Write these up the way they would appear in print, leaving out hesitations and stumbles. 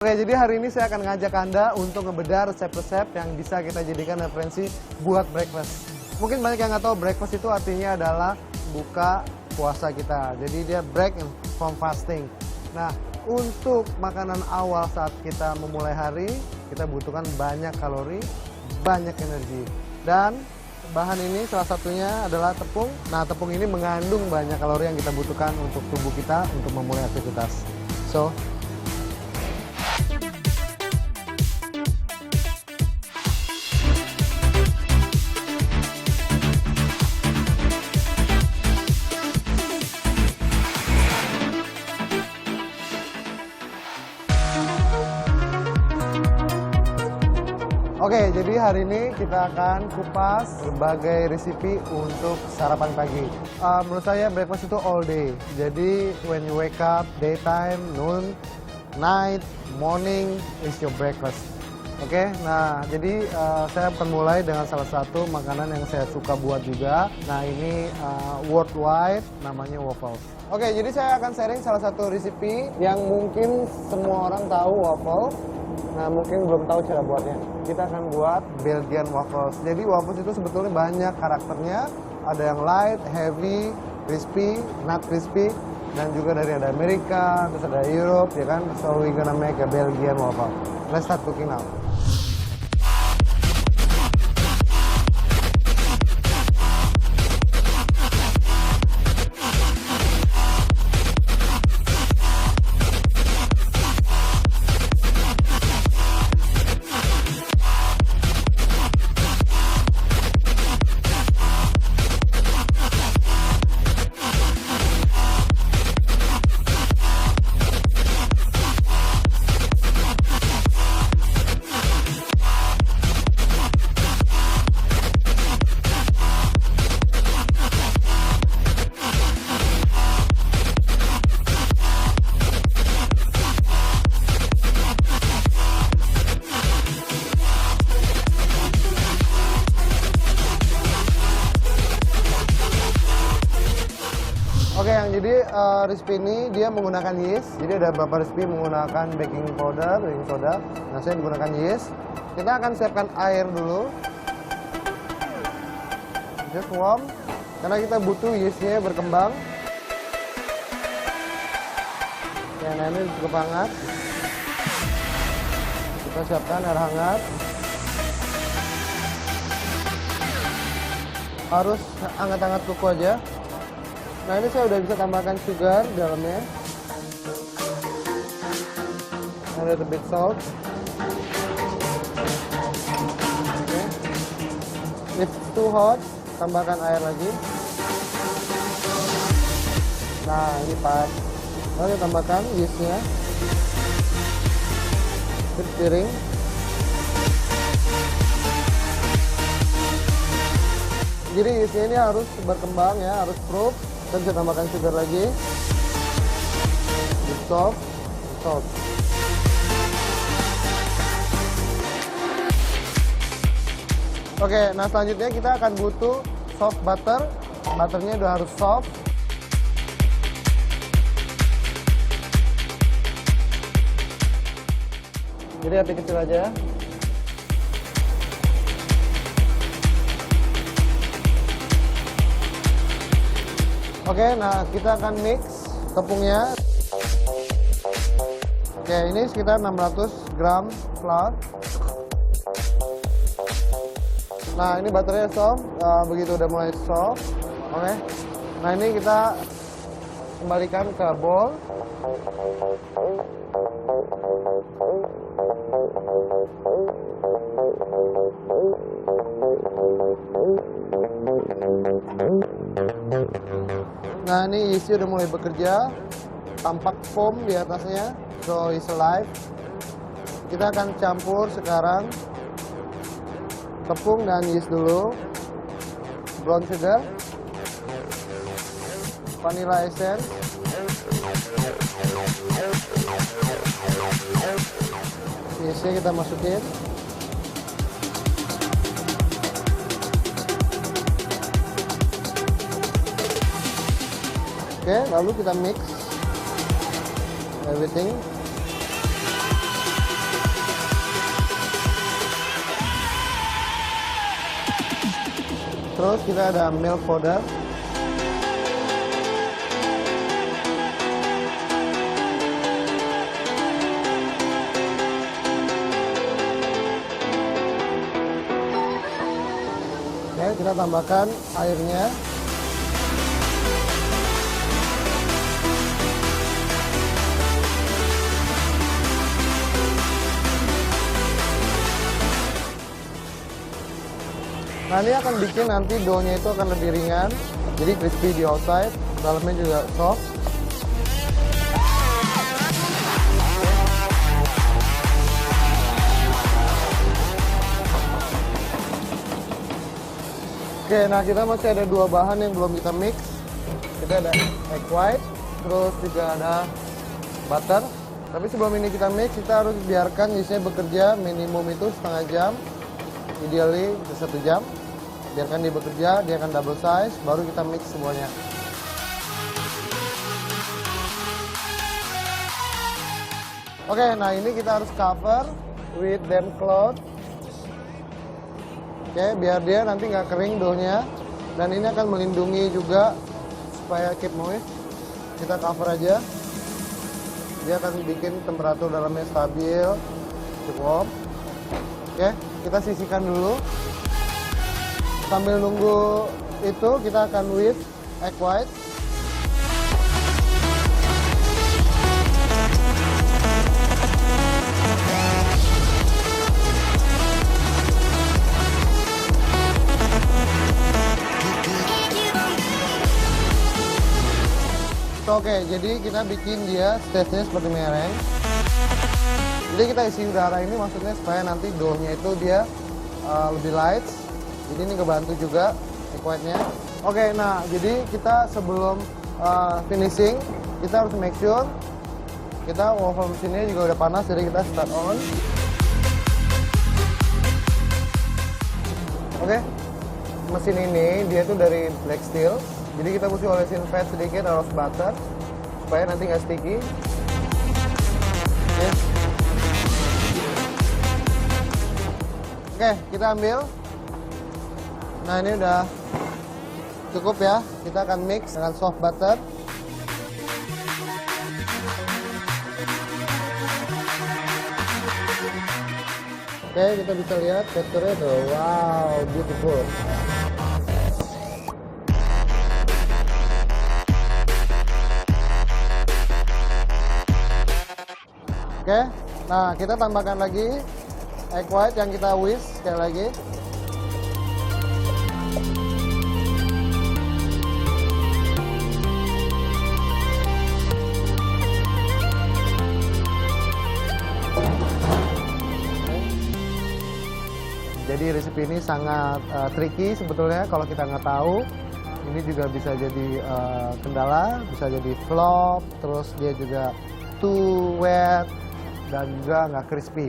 Oke, jadi hari ini saya akan ngajak Anda untuk ngebedah resep-resep yang bisa kita jadikan referensi buat breakfast. Mungkin banyak yang nggak tahu breakfast itu artinya adalah buka puasa kita. Jadi dia break from fasting. Nah, untuk makanan awal saat kita memulai hari, kita butuhkan banyak kalori, banyak energi. Dan bahan ini salah satunya adalah tepung. Nah, tepung ini mengandung banyak kalori yang kita butuhkan untuk tubuh kita untuk memulai aktivitas. So, oke, jadi hari ini kita akan kupas berbagai resipi untuk sarapan pagi. Menurut saya breakfast itu all day. Jadi when you wake up, daytime, noon, night, morning is your breakfast. Oke, nah jadi saya akan mulai dengan salah satu makanan yang saya suka buat juga. Nah ini worldwide namanya waffles. Oke, jadi saya akan sharing salah satu resipi yang mungkin semua orang tahu waffle. Nah, mungkin belum tahu cara buatnya. Kita akan buat Belgian waffles. Jadi waffles itu sebetulnya banyak karakternya. Ada yang light, heavy, crispy, not crispy, dan juga dari ada Amerika, terus ada Europe, ya kan? So we gonna make a Belgian waffle. Let's start cooking now. Oke, yang jadi recipe ini dia menggunakan yeast. Jadi ada beberapa recipe menggunakan baking powder, baking soda. Nah, saya menggunakan yeast. Kita akan siapkan air dulu. Just warm. Karena kita butuh yeastnya berkembang. Ya, nah ini cukup hangat. Kita siapkan air hangat. Harus hangat-hangat kuku aja. Nah, ini saya udah bisa tambahkan sugar di dalamnya. A little bit salt. Okay. If too hot, tambahkan air lagi. Nah, ini pas. Lalu tambahkan yeastnya. Piring. Jadi yeastnya ini harus berkembang ya, harus proof. Kita bisa tambahkan sugar lagi. Salt. Oke, nah selanjutnya kita akan butuh soft butter. Butternya udah harus soft. Jadi api kecil aja. Oke, nah kita akan mix tepungnya. Oke, ini sekitar 600 gram flour. Nah, ini butternya soft. Begitu udah mulai soft. Oke. Nah, ini kita kembalikan ke bowl. Nah, ini isi udah mulai bekerja, tampak foam di atasnya, so it's alive. Kita akan campur sekarang tepung dan yeast dulu, brown sugar, vanilla essence, yeastnya kita masukin. Oke, lalu kita mix everything. terus kita ada milk powder. Oke, kita tambahkan airnya. Nah, ini akan bikin nanti dough-nya itu akan lebih ringan, jadi crispy di outside, dalamnya juga soft. Oke, nah kita masih ada dua bahan yang belum kita mix. Kita ada egg white, terus juga ada butter. Tapi sebelum ini kita mix, kita harus biarkan yeastnya bekerja minimum itu setengah jam, ideally 1 jam. Biarkan dia bekerja, dia akan double size, baru kita mix semuanya. Oke, nah ini kita harus cover with damp cloth. Oke, biar dia nanti nggak kering doughnya. Dan ini akan melindungi juga supaya keep moist. Kita cover aja. Dia akan bikin temperatur dalamnya stabil, cukup. Oke, kita sisihkan dulu. Sambil nunggu itu, kita akan whisk egg white. Oke, jadi kita bikin dia stage-nya seperti meringue. Jadi kita isi udara ini maksudnya supaya nanti dough-nya itu dia lebih light. Jadi ini kebantu juga egg white-nya. Oke, nah jadi kita sebelum finishing, kita harus make sure kita waffle mesinnya juga udah panas, jadi kita start on. Oke, mesin ini dia tuh dari black steel, jadi kita mesti olesin fat sedikit atau butter supaya nanti nggak sticky. Oke, kita ambil. Nah, ini udah cukup ya. Kita akan mix dengan soft butter. Oke, kita bisa lihat teksturnya tuh. Wow, beautiful. Oke, nah kita tambahkan lagi egg white yang kita whisk sekali lagi. Jadi resep ini sangat tricky sebetulnya kalau kita nggak tahu. Ini juga bisa jadi kendala, bisa jadi flop, terus dia juga too wet dan juga nggak crispy.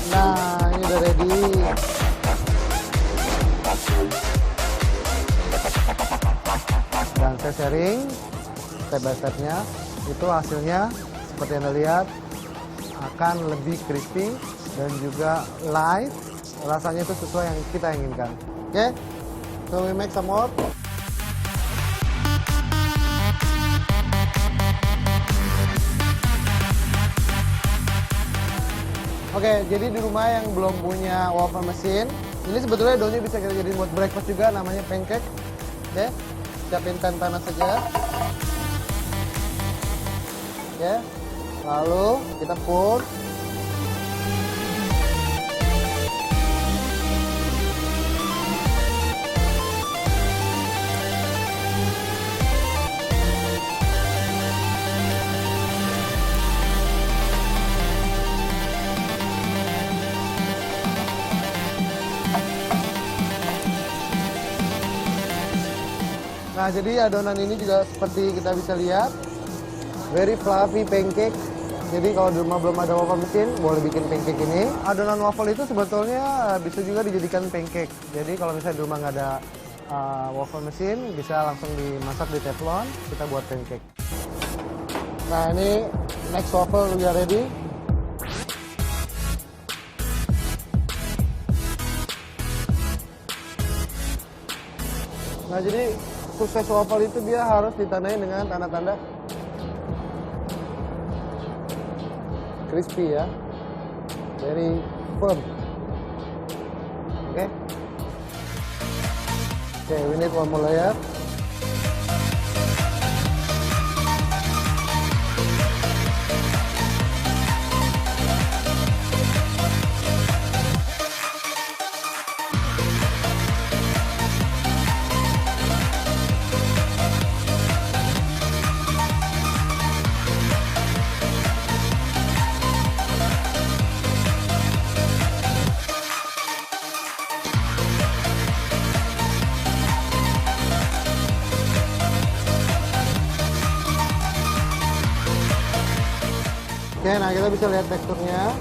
Nah, ini udah ready. Dan saya sharing step by stepnya. Itu hasilnya seperti yang Anda lihat akan lebih crispy dan juga light. Rasanya itu sesuai yang kita inginkan. Oke, so we make some more. Oke, jadi di rumah yang belum punya waffle mesin, ini sebetulnya doughnya bisa kita jadiin buat breakfast juga, namanya pancake. Oke, siapin pan panas saja. Oke, lalu kita pour. Nah, jadi adonan ini juga seperti kita bisa lihat, very fluffy pancake. Jadi kalau di rumah belum ada waffle mesin, boleh bikin pancake ini. Adonan waffle itu sebetulnya bisa juga dijadikan pancake. Jadi kalau misalnya di rumah nggak ada waffle mesin, bisa langsung dimasak di teflon, kita buat pancake. Nah, ini next waffle udah ready. Nah, jadi sukses waffle itu dia harus ditandai dengan tanda-tanda crispy ya, very firm. Oke, we need one more layer. Oke, nah kita bisa lihat teksturnya.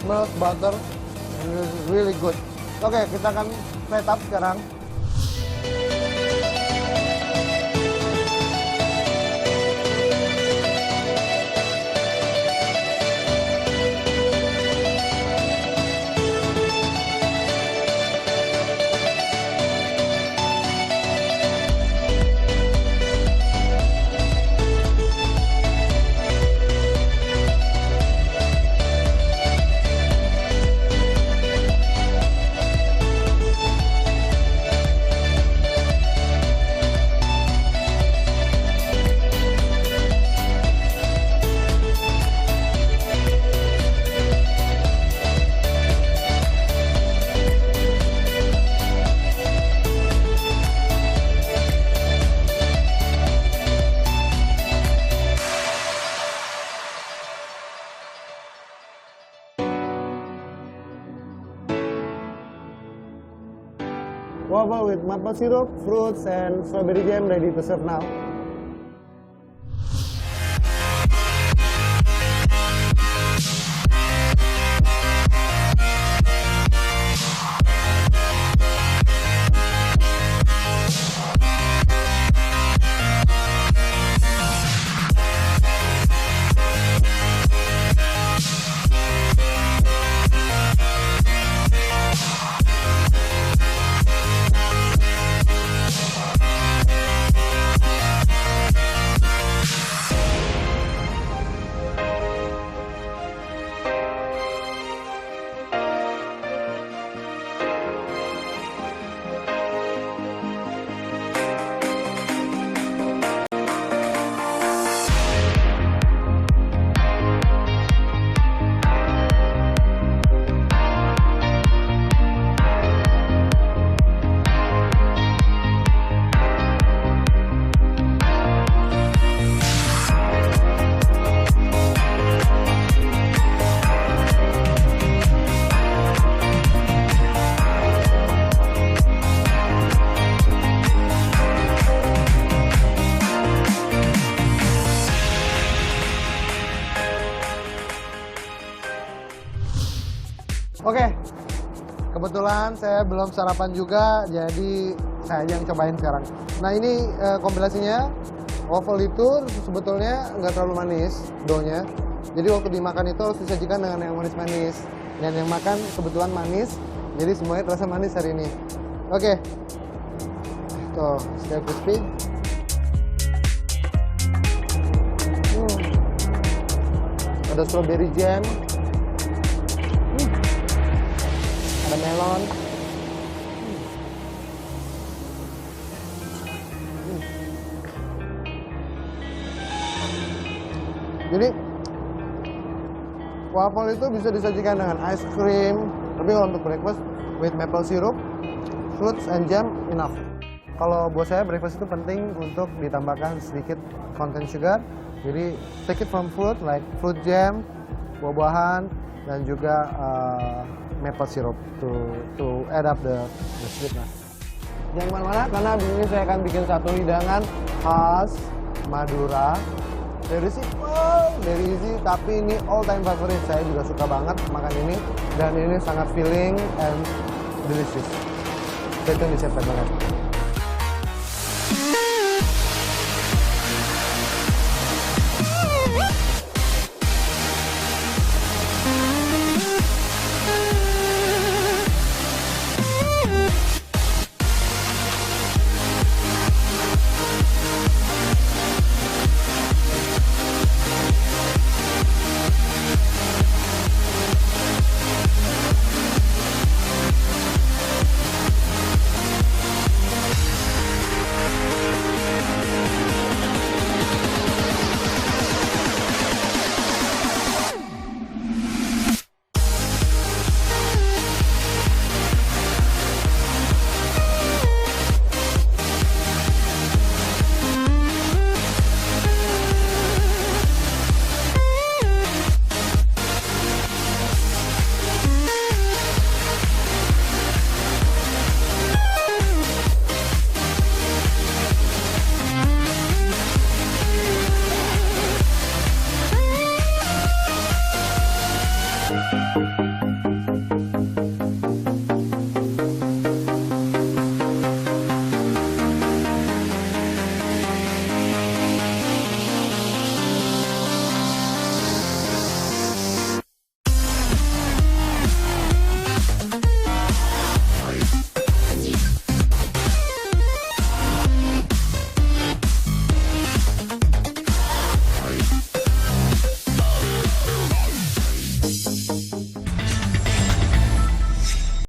Smells butter and it's really good. Oke, kita akan set up sekarang. Waffle with maple syrup, fruits, and strawberry jam ready to serve now. Oke, kebetulan saya belum sarapan juga, jadi saya yang cobain sekarang. Nah, ini kompilasinya. Waffle itu sebetulnya nggak terlalu manis doughnya. Jadi waktu dimakan itu harus disajikan dengan yang manis-manis. Dan yang makan kebetulan manis, jadi semuanya terasa manis hari ini. Oke, tuh, still crispy. Ada strawberry jam. Ada melon. Jadi waffle itu bisa disajikan dengan ice cream, tapi kalau untuk breakfast with maple syrup, fruits and jam enough. Kalau buat saya breakfast itu penting untuk ditambahkan sedikit konten sugar. Jadi take it from fruit like fruit jam, buah-buahan, dan juga maple syrup to add up the sweetness. Jangan kemana-mana karena abis ini saya akan bikin satu hidangan khas Madura. Very simple, very easy, tapi ini all time favorite. Saya juga suka banget makan ini dan ini sangat filling and delicious. Stay tune di Chef Banget.